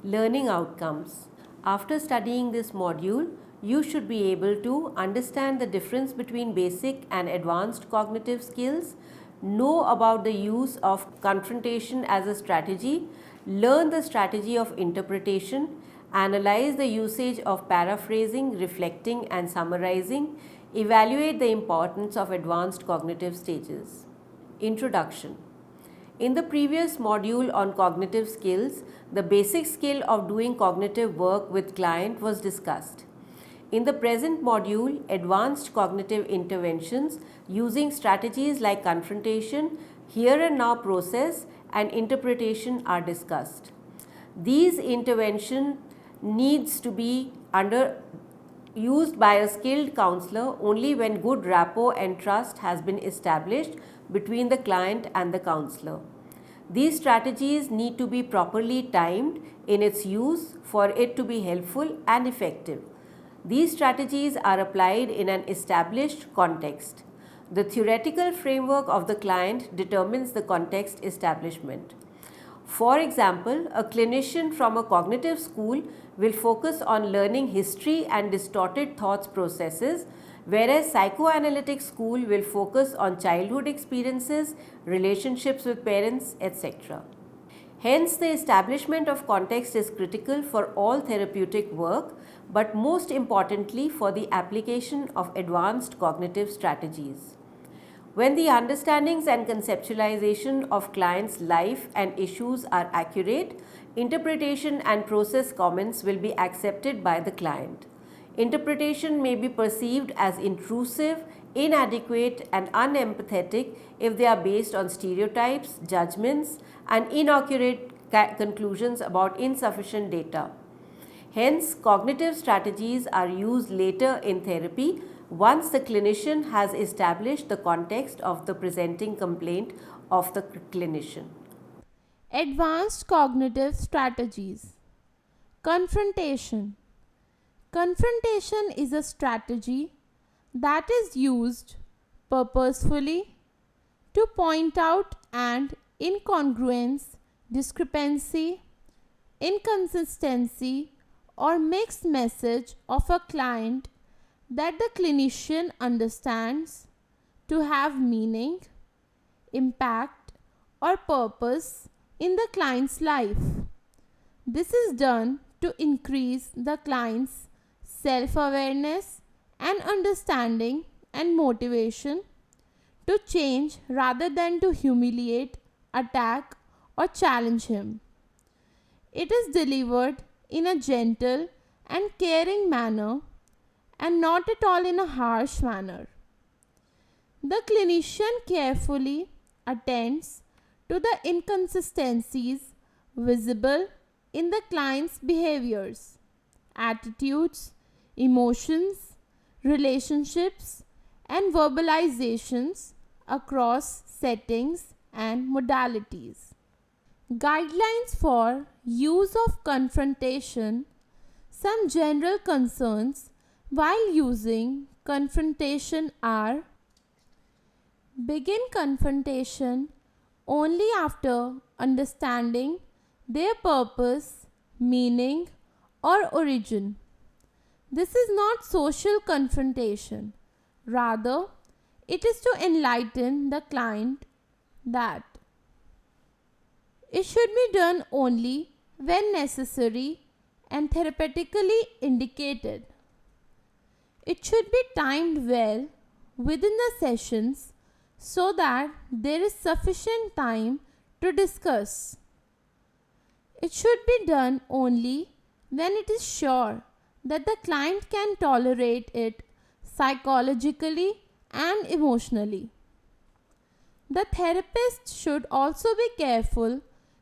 Learning outcomes. After studying this module, you should be able to understand the difference between basic and advanced cognitive skills, know about the use of confrontation as a strategy, learn the strategy of interpretation, analyze the usage of paraphrasing, reflecting, and summarizing, evaluate the importance of advanced cognitive stages. Introduction. In the previous module on cognitive skills, the basic skill of doing cognitive work with client was discussed. In the present module, advanced cognitive interventions using strategies like confrontation, here and now process, and interpretation are discussed. These intervention needs to be used by a skilled counselor only when good rapport and trust has been established between the client and the counselor. These strategies need to be properly timed in its use for it to be helpful and effective. These strategies are applied in an established context. The theoretical framework of the client determines the context establishment. For example, a clinician from a cognitive school will focus on learning history and distorted thoughts processes, whereas psychoanalytic school will focus on childhood experiences, relationships with parents, etc. Hence, the establishment of context is critical for all therapeutic work, but most importantly for the application of advanced cognitive strategies. When the understandings and conceptualization of clients' life and issues are accurate, interpretation and process comments will be accepted by the client. Interpretation may be perceived as intrusive, inadequate, and unempathetic if they are based on stereotypes, judgments, and inaccurate conclusions about insufficient data. Hence, cognitive strategies are used later in therapy once the clinician has established the context of the presenting complaint of the clinician. Advanced cognitive strategies. Confrontation. Confrontation is a strategy that is used purposefully to point out an incongruence, discrepancy, inconsistency, or mixed message of a client that the clinician understands to have meaning, impact, or purpose in the client's life. This is done to increase the client's self-awareness and understanding and motivation to change rather than to humiliate, attack, or challenge him. It is delivered in a gentle and caring manner and not at all in a harsh manner. The clinician carefully attends to the inconsistencies visible in the client's behaviors, attitudes, emotions, relationships, and verbalizations across settings and modalities. Guidelines for use of confrontation. Some general concerns while using confrontation are: begin confrontation only after understanding their purpose, meaning, or origin. This is not social confrontation. Rather, it is to enlighten the client that it should be done only when necessary and therapeutically indicated. It should be timed well within the sessions so that there is sufficient time to discuss. It should be done only when it is sure that the client can tolerate it psychologically and emotionally. The therapist should also be careful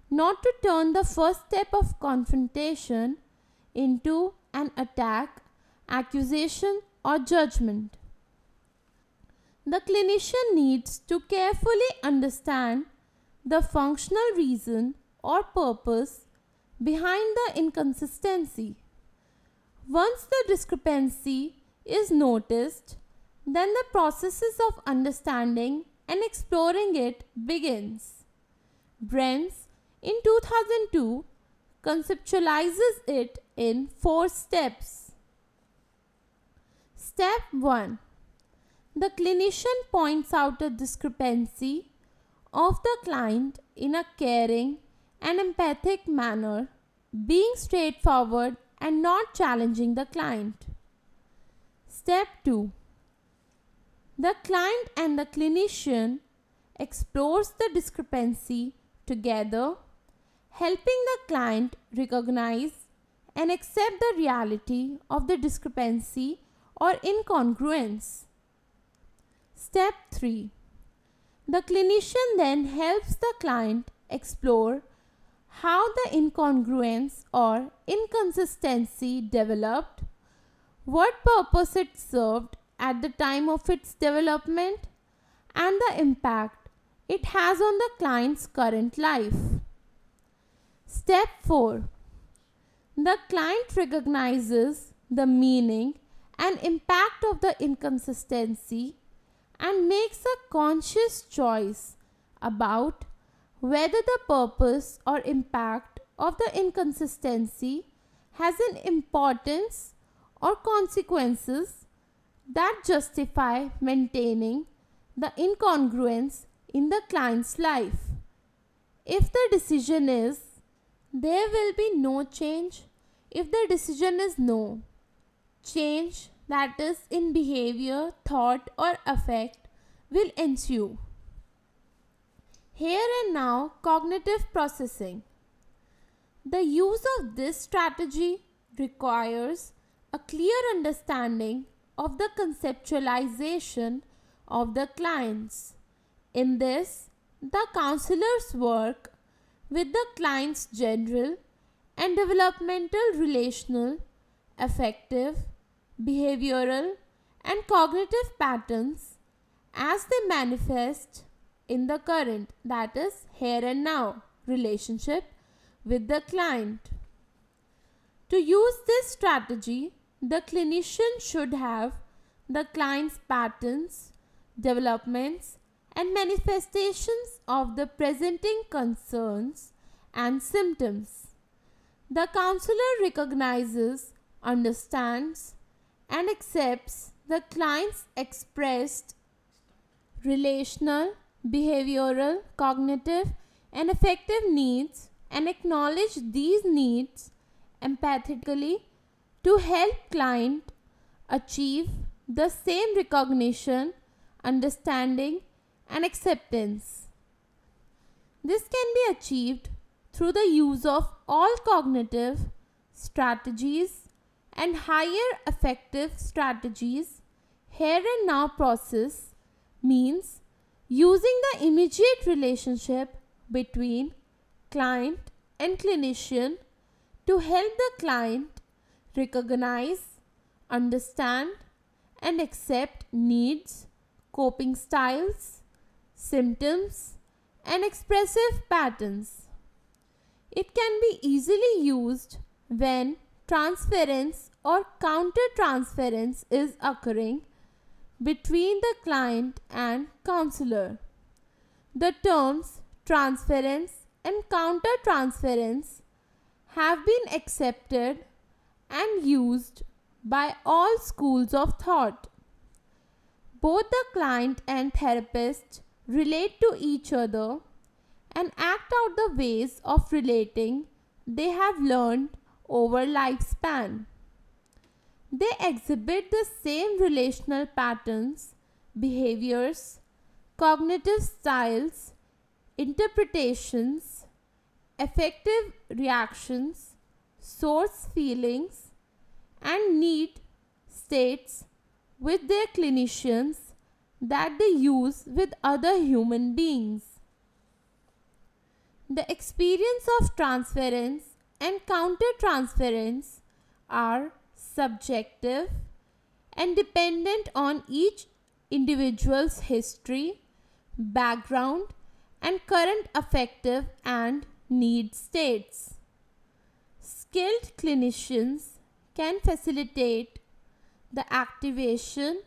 not to turn the first step of confrontation into an attack, accusation, or judgment. The clinician needs to carefully understand the functional reason or purpose behind the inconsistency. Once the discrepancy is noticed, then the processes of understanding and exploring it begins. Brenz in 2002 conceptualizes it in 4 steps. Step 1. The clinician points out a discrepancy of the client in a caring and empathic manner, being straightforward and not challenging the client. Step 2. The client and the clinician explores the discrepancy together, helping the client recognize and accept the reality of the discrepancy or incongruence. Step 3. The clinician then helps the client explore how the incongruence or inconsistency developed, what purpose it served at the time of its development, and the impact it has on the client's current life. Step 4. The client recognizes the meaning and impact of the inconsistency and makes a conscious choice about whether the purpose or impact of the inconsistency has an importance or consequences that justify maintaining the incongruence in the client's life. If the decision is there will be no change, if the decision is no, change, that is in behavior, thought or affect, will ensue. Here and now, cognitive processing. The use of this strategy requires a clear understanding of the conceptualization of the clients. In this, the counselors work with the client's general and developmental relational, affective, behavioral and cognitive patterns as they manifest in the current, that is here and now, relationship with the client. To use this strategy, the clinician should have the client's patterns, developments and manifestations of the presenting concerns and symptoms. The counselor recognizes, understands and accepts the client's expressed relational, behavioral, cognitive and affective needs and acknowledge these needs empathetically to help client achieve the same recognition, understanding and acceptance. This can be achieved through the use of all cognitive strategies and higher affective strategies. Here and now process means using the immediate relationship between client and clinician to help the client recognize, understand and accept needs, coping styles, symptoms and expressive patterns. It can be easily used when transference or counter-transference is occurring between the client and counselor. The terms transference and counter-transference have been accepted and used by all schools of thought. Both the client and therapist relate to each other and act out the ways of relating they have learned over lifespan. They exhibit the same relational patterns, behaviors, cognitive styles, interpretations, affective reactions, source feelings, and need states with their clinicians that they use with other human beings. The experience of transference and counter-transference are subjective and dependent on each individual's history, background, and current affective and need states. Skilled clinicians can facilitate the activation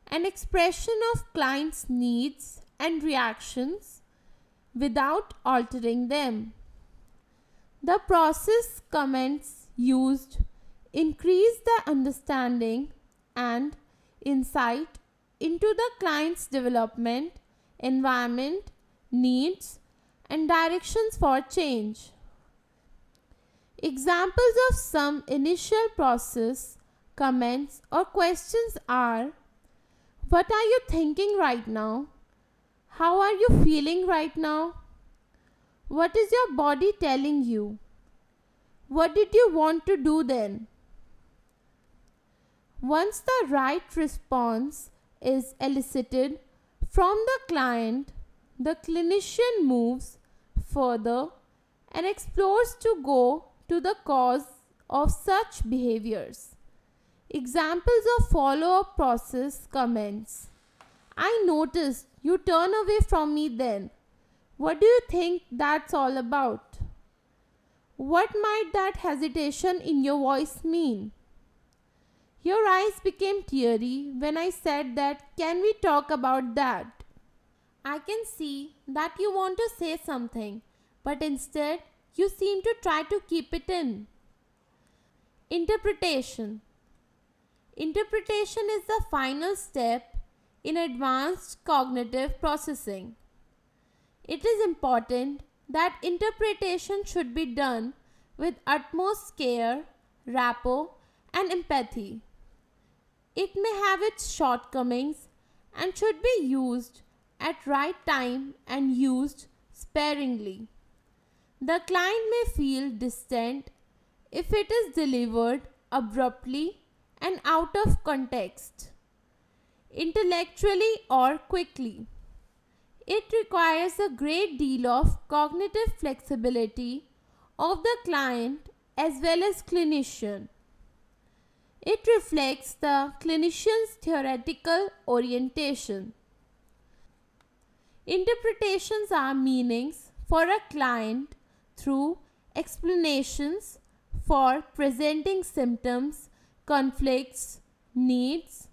and expression of clients' needs and reactions without altering them. The process comments used increase the understanding and insight into the client's development, environment, needs, and directions for change. Examples of some initial process comments or questions are: what are you thinking right now? How are you feeling right now? What is your body telling you? What did you want to do then? Once the right response is elicited from the client, the clinician moves further and explores to go to the cause of such behaviors. Examples of follow-up process comments: I noticed you turn away from me then. What do you think that's all about? What might that hesitation in your voice mean? Your eyes became teary when I said that. Can we talk about that? I can see that you want to say something, but instead you seem to try to keep it in. Interpretation. Interpretation is the final step in advanced cognitive processing. It is important that interpretation should be done with utmost care, rapport, and empathy. It may have its shortcomings and should be used at right time and used sparingly. The client may feel distant if it is delivered abruptly and out of context, intellectually or quickly. It requires a great deal of cognitive flexibility of the client as well as clinician. It reflects the clinician's theoretical orientation. Interpretations are meanings for a client through explanations for presenting symptoms, conflicts, needs,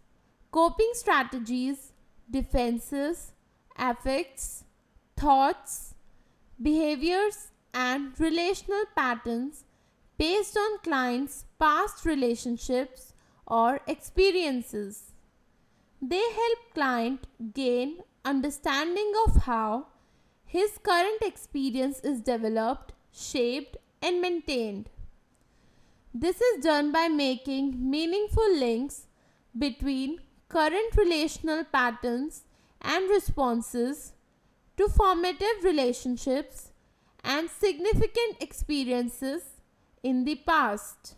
coping strategies, defenses, affects, thoughts, behaviors, and relational patterns based on clients' past relationships or experiences. They help client gain understanding of how his current experience is developed, shaped, and maintained. This is done by making meaningful links between current relational patterns and responses to formative relationships and significant experiences in the past.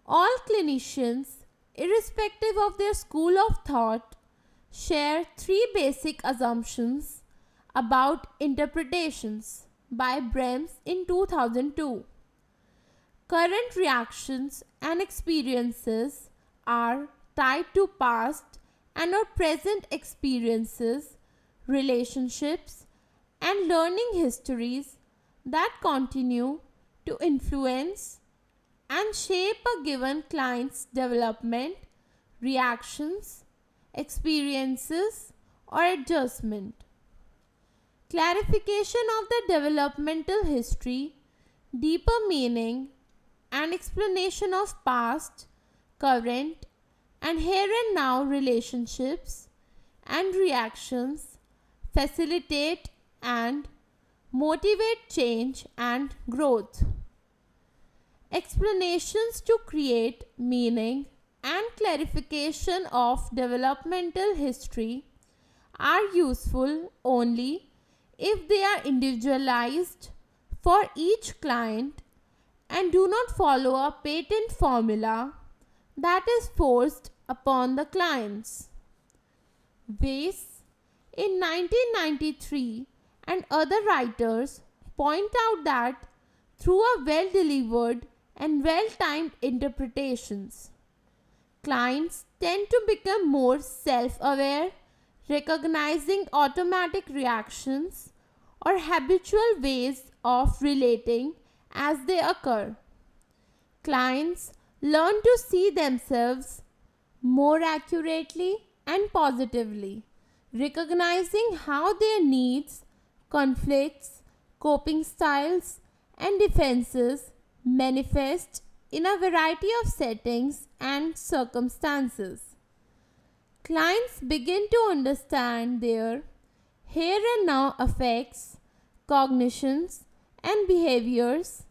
All clinicians, irrespective of their school of thought, share three basic assumptions about interpretations by Brems in 2002. Current reactions and experiences are tied to past and or present experiences, relationships, and learning histories that continue to influence and shape a given client's development, reactions, experiences, or adjustment. Clarification of the developmental history, deeper meaning, and explanation of past, current, and here and now relationships and reactions facilitate and motivate change and growth. Explanations to create meaning and clarification of developmental history are useful only if they are individualized for each client and do not follow a patent formula that is forced upon the clients. Weiss, in 1993, and other writers point out that through a well-delivered and well-timed interpretations, clients tend to become more self-aware, recognizing automatic reactions or habitual ways of relating as they occur. Clients learn to see themselves more accurately and positively, recognizing how their needs, conflicts, coping styles, and defenses manifest in a variety of settings and circumstances. Clients begin to understand their here and now affects, cognitions, and behaviors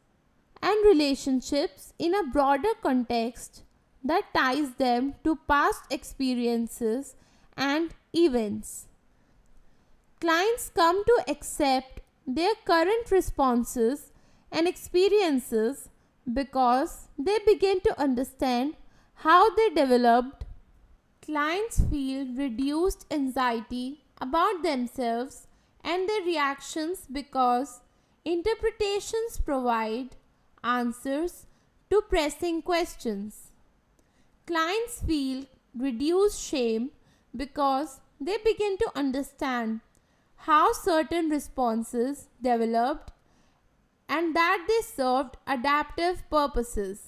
and relationships in a broader context that ties them to past experiences and events. Clients come to accept their current responses and experiences because they begin to understand how they developed. Clients feel reduced anxiety about themselves and their reactions because interpretations provide answers to pressing questions. Clients feel reduced shame because they begin to understand how certain responses developed and that they served adaptive purposes.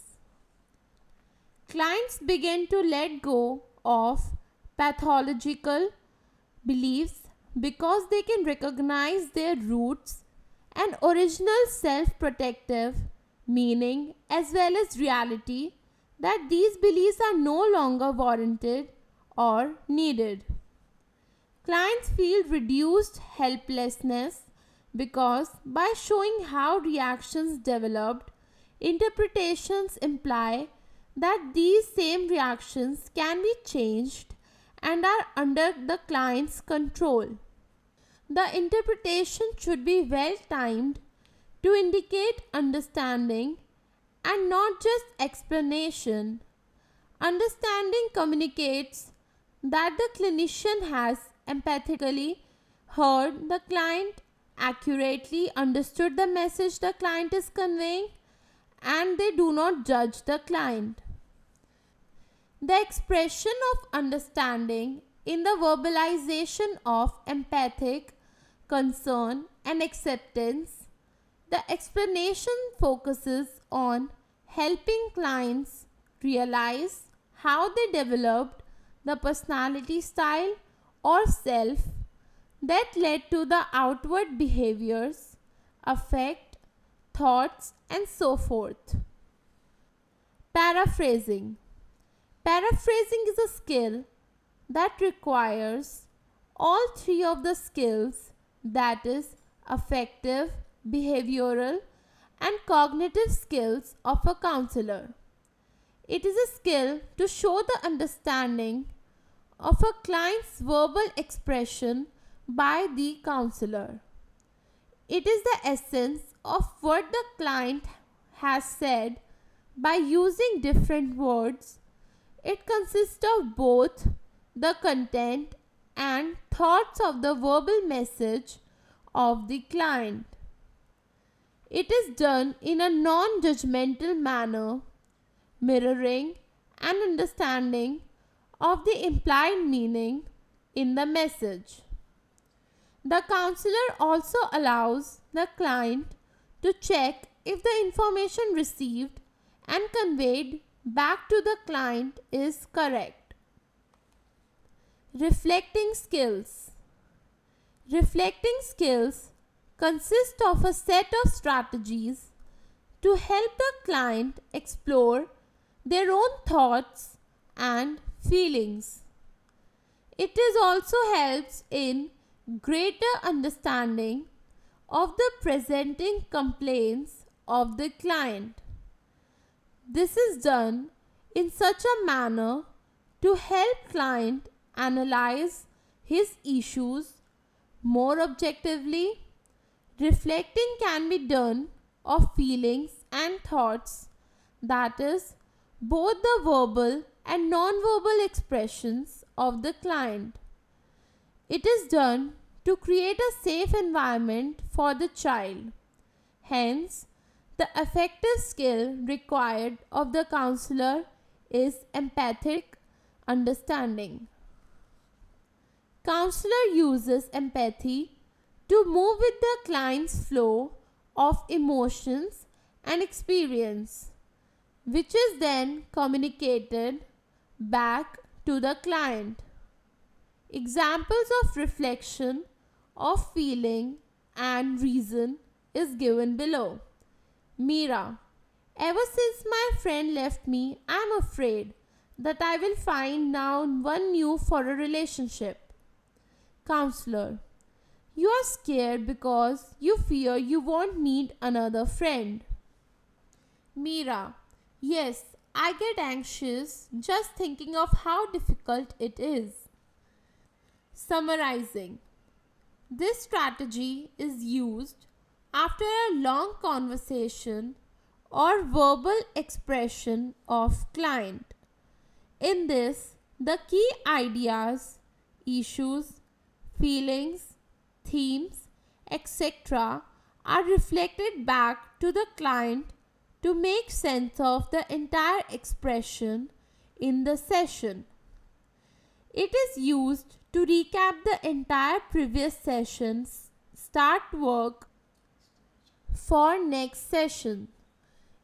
Clients begin to let go of pathological beliefs because they can recognize their roots and original self protective meaning as well as reality that these beliefs are no longer warranted or needed. Clients feel reduced helplessness because by showing how reactions developed, interpretations imply that these same reactions can be changed and are under the client's control. The interpretation should be well timed to indicate understanding and not just explanation. Understanding communicates that the clinician has empathically heard the client, accurately understood the message the client is conveying, and they do not judge the client. The expression of understanding in the verbalization of empathic concern and acceptance, the explanation focuses on helping clients realize how they developed the personality style or self that led to the outward behaviors, affect, thoughts, and so forth. Paraphrasing. Paraphrasing is a skill that requires all three of the skills, that is, affective, behavioral, and cognitive skills of a counselor. It is a skill to show the understanding of a client's verbal expression by the counselor. It is the essence of what the client has said by using different words. It consists of both the content and thoughts of the verbal message of the client. It is done in a non judgmental manner, mirroring and understanding of the implied meaning in the message. The counselor also allows the client to check if the information received and conveyed back to the client is correct. Reflecting skills. Reflecting skills consist of a set of strategies to help the client explore their own thoughts and feelings. It is also helps in greater understanding of the presenting complaints of the client. This is done in such a manner to help client analyze his issues more objectively. Reflecting can be done of feelings and thoughts, that is, both the verbal and non-verbal expressions of the client. It is done to create a safe environment for the child. Hence, the affective skill required of the counselor is empathic understanding. Counselor uses empathy to move with the client's flow of emotions and experience, which is then communicated back to the client. Examples of reflection of feeling and reason is given below. Mira, ever since my friend left me, I'm afraid that I will find now one new for a relationship. Counselor, you are scared because you fear you won't need another friend. Mira, yes, I get anxious just thinking of how difficult it is. Summarizing. This strategy is used after a long conversation or verbal expression of client. In this, the key ideas, issues, feelings, themes, etc. are reflected back to the client to make sense of the entire expression in the session. It is used to recap the entire previous session's start work for next session.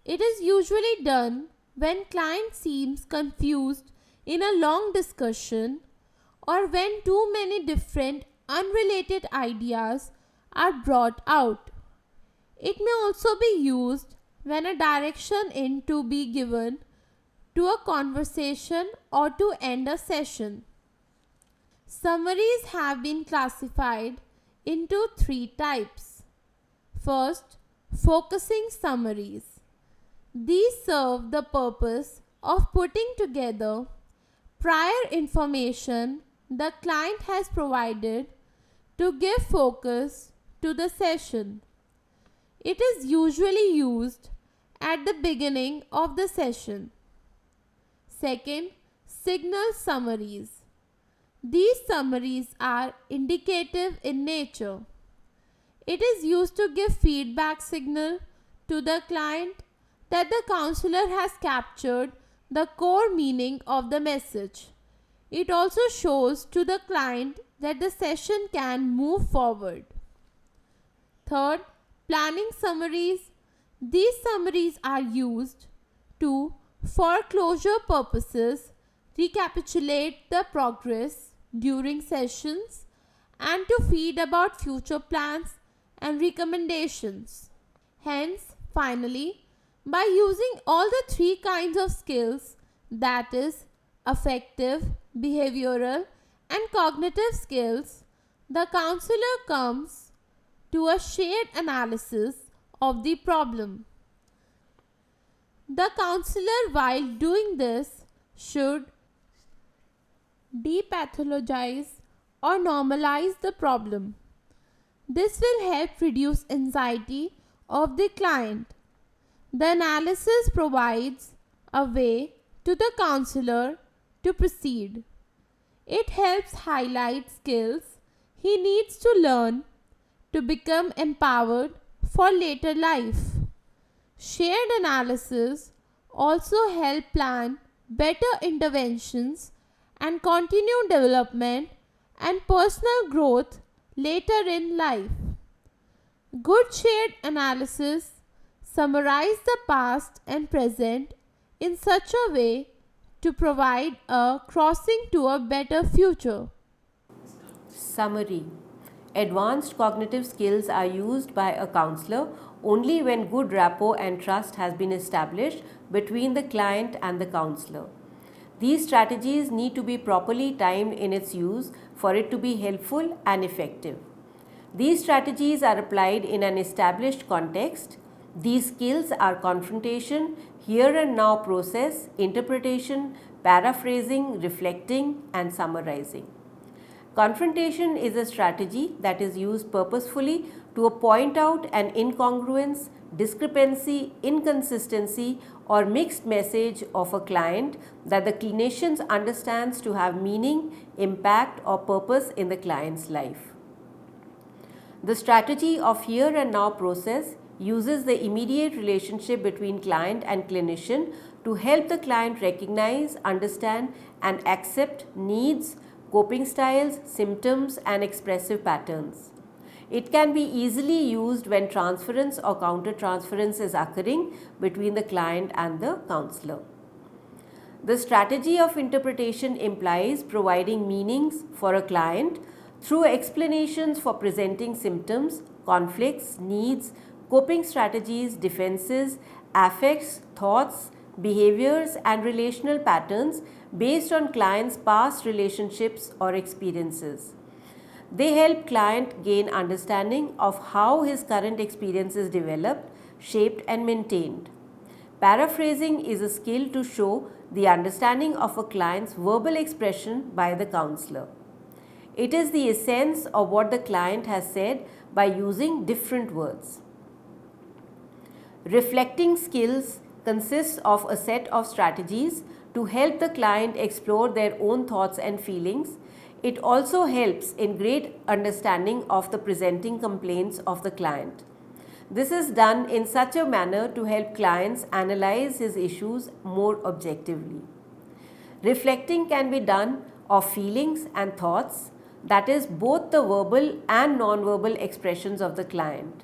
It is usually done when client seems confused in a long discussion or when too many different unrelated ideas are brought out. It may also be used when a direction is to be given to a conversation or to end a session. Summaries have been classified into three types. First, focusing summaries. These serve the purpose of putting together prior information the client has provided to give focus to the session. It is usually used at the beginning of the session. Second, signal summaries. These summaries are indicative in nature. It is used to give feedback signal to the client that the counselor has captured the core meaning of the message. It also shows to the client that the session can move forward. Third, planning summaries. These summaries are used to, for closure purposes, recapitulate the progress during sessions and to feed about future plans and recommendations. Hence, finally, by using all the three kinds of skills, that is, affective, behavioral, and cognitive skills, the counselor comes to a shared analysis of the problem. The counselor, while doing this, should depathologize or normalize the problem. This will help reduce anxiety of the client. The analysis provides a way to the counselor to proceed. It helps highlight skills he needs to learn to become empowered for later life. Shared analysis also help plan better interventions and continue development and personal growth later in life. Good shared analysis summarize the past and present in such a way to provide a crossing to a better future. Summary. Advanced cognitive skills are used by a counselor only when good rapport and trust has been established between the client and the counselor. These strategies need to be properly timed in its use for it to be helpful and effective. These strategies are applied in an established context. These skills are confrontation, here and now process, interpretation, paraphrasing, reflecting, and summarizing. Confrontation is a strategy that is used purposefully to point out an incongruence, discrepancy, inconsistency, or mixed message of a client that the clinician understands to have meaning, impact, or purpose in the client's life. The strategy of here and now process uses the immediate relationship between client and clinician to help the client recognize, understand, and accept needs, coping styles, symptoms, and expressive patterns. It can be easily used when transference or counter-transference is occurring between the client and the counselor. The strategy of interpretation implies providing meanings for a client through explanations for presenting symptoms, conflicts, needs, coping strategies, defenses, affects, thoughts, behaviors, and relational patterns based on clients' past relationships or experiences. They help client gain understanding of how his current experiences developed, shaped, and maintained. Paraphrasing is a skill to show the understanding of a client's verbal expression by the counselor. It is the essence of what the client has said by using different words. Reflecting skills consists of a set of strategies to help the client explore their own thoughts and feelings. It also helps in great understanding of the presenting complaints of the client. This is done in such a manner to help clients analyze his issues more objectively. Reflecting can be done of feelings and thoughts, that is, both the verbal and non-verbal expressions of the client.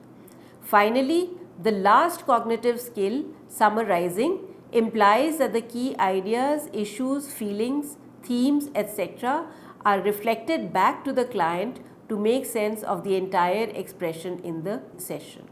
Finally, the last cognitive skill, summarizing, implies that the key ideas, issues, feelings, themes, etc. are reflected back to the client to make sense of the entire expression in the session.